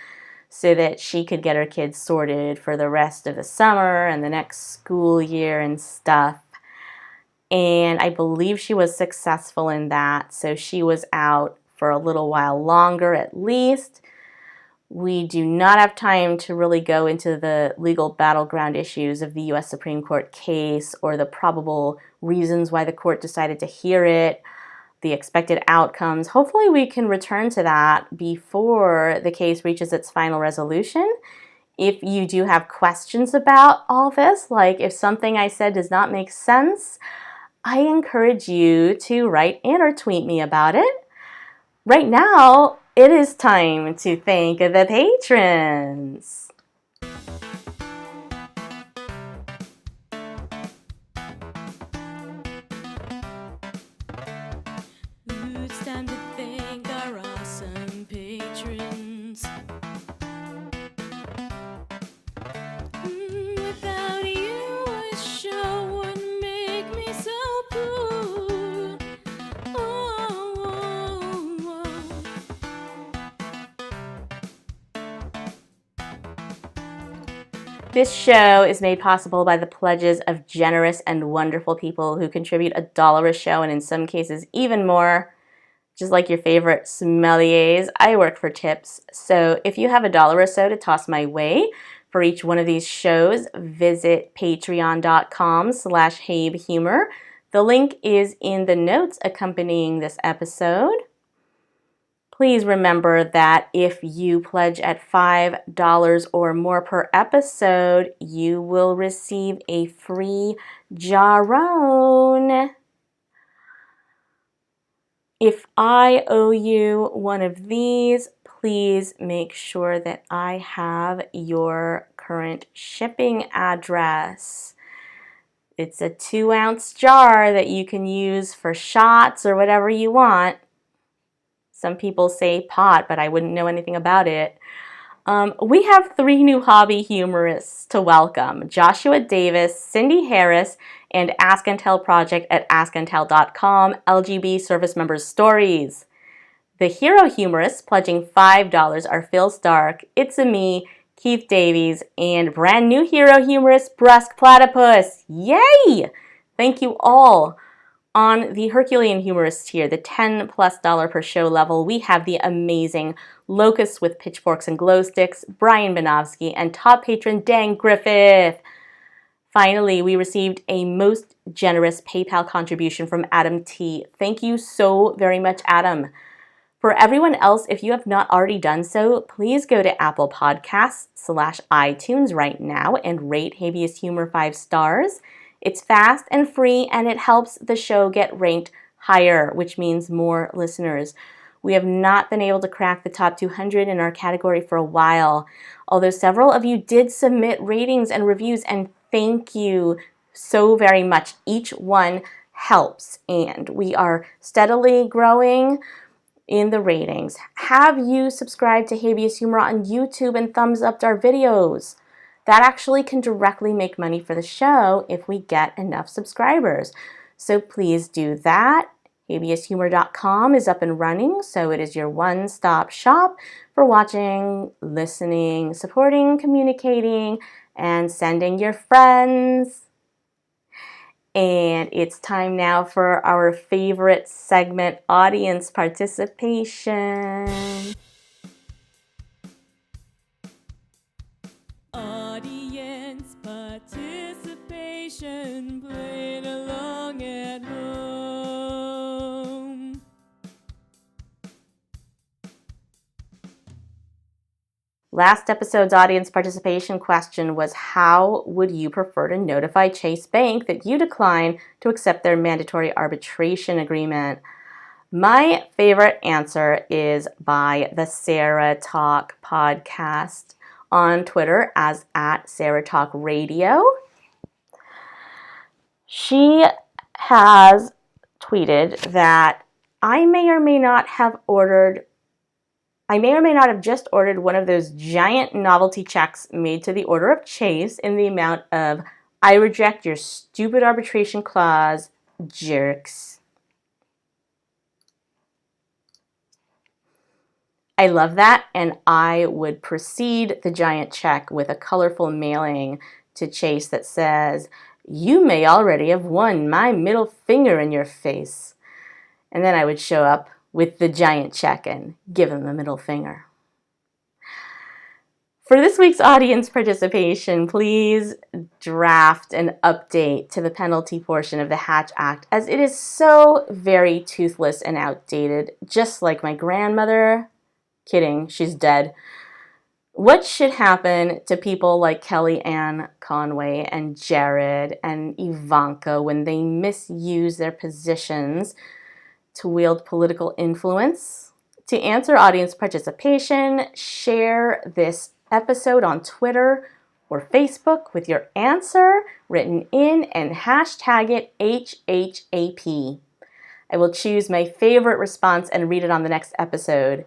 so that she could get her kids sorted for the rest of the summer and the next school year and stuff. And I believe she was successful in that, so she was out for a little while longer at least. We do not have time to really go into the legal battleground issues of the U.S. Supreme Court case or the probable reasons why the court decided to hear it, the expected outcomes. Hopefully we can return to that before the case reaches its final resolution. If you do have questions about all this, like if something I said does not make sense, I encourage you to write in or tweet me about it. Right now, it is time to thank the patrons. It's time to thank our awesome patrons. Without you, this show wouldn't make me so cool. This show is made possible by the pledges of generous and wonderful people who contribute $1 a show, and in some cases even more. Just like your favorite sommeliers, I work for tips. So if you have $1 or so to toss my way for each one of these shows, visit patreon.com/habehumor. The link is in the notes accompanying this episode. Please remember that if you pledge at $5 or more per episode, you will receive a free jarron. If I owe you one of these, please make sure that I have your current shipping address. It's a 2-ounce jar that you can use for shots or whatever you want. Some people say pot, but I wouldn't know anything about it. We have 3 new hobby humorists to welcome: Joshua Davis, Cindy Harris, and Ask and Tell Project at askandtell.com, LGB service members' stories. The hero humorists pledging $5 are Phil Stark, It's a Me, Keith Davies, and brand new hero humorist Brusque Platypus. Yay! Thank you all. On the Herculean humorist tier, the $10+ per show level, we have the amazing Locusts with Pitchforks and Glow Sticks, Brian Banofsky, and top patron Dan Griffith. Finally, we received a most generous PayPal contribution from Adam T. Thank you so very much, Adam. For everyone else, if you have not already done so, please go to Apple Podcasts/iTunes right now and rate Habeas Humor 5 stars. It's fast and free, and it helps the show get ranked higher, which means more listeners. We have not been able to crack the top 200 in our category for a while, although several of you did submit ratings and reviews, and thank you so very much. Each one helps, and we are steadily growing in the ratings. Have you subscribed to Habeas Humor on YouTube and thumbs up our videos? That actually can directly make money for the show if we get enough subscribers. So please do that. HabeasHumor.com is up and running, so it is your one-stop shop for watching, listening, supporting, communicating, and sending your friends. And it's time now for our favorite segment, audience participation. Audience participation, playing along at home. Last episode's audience participation question was, how would you prefer to notify Chase Bank that you decline to accept their mandatory arbitration agreement? My favorite answer is by the Sarah Talk podcast on Twitter at Sarah Talk Radio. She has tweeted that I may or may not have just ordered one of those giant novelty checks made to the order of Chase in the amount of "I reject your stupid arbitration clause, jerks." I love that, and I would precede the giant check with a colorful mailing to Chase that says, "You may already have won my middle finger in your face." And then I would show up with the giant check and give him the middle finger. For this week's audience participation, please draft an update to the penalty portion of the Hatch Act, as it is so very toothless and outdated, just like my grandmother. Kidding, she's dead. What should happen to people like Kellyanne Conway and Jared and Ivanka when they misuse their positions to wield political influence? To answer audience participation, share this episode on Twitter or Facebook with your answer written in and hashtag it HHAP. I will choose my favorite response and read it on the next episode.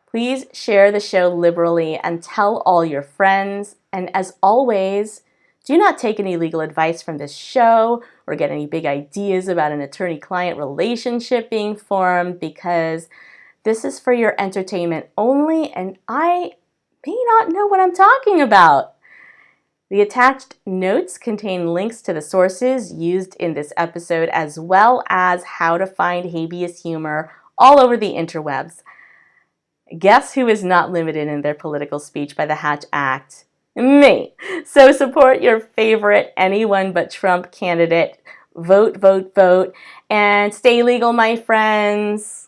Please share the show liberally and tell all your friends. And as always, do not take any legal advice from this show or get any big ideas about an attorney-client relationship being formed, because this is for your entertainment only, and I may not know what I'm talking about. The attached notes contain links to the sources used in this episode, as well as how to find habeas humor all over the interwebs. Guess who is not limited in their political speech by the Hatch Act? Me. So support your favorite anyone but Trump candidate. Vote, vote, vote, and stay legal, my friends.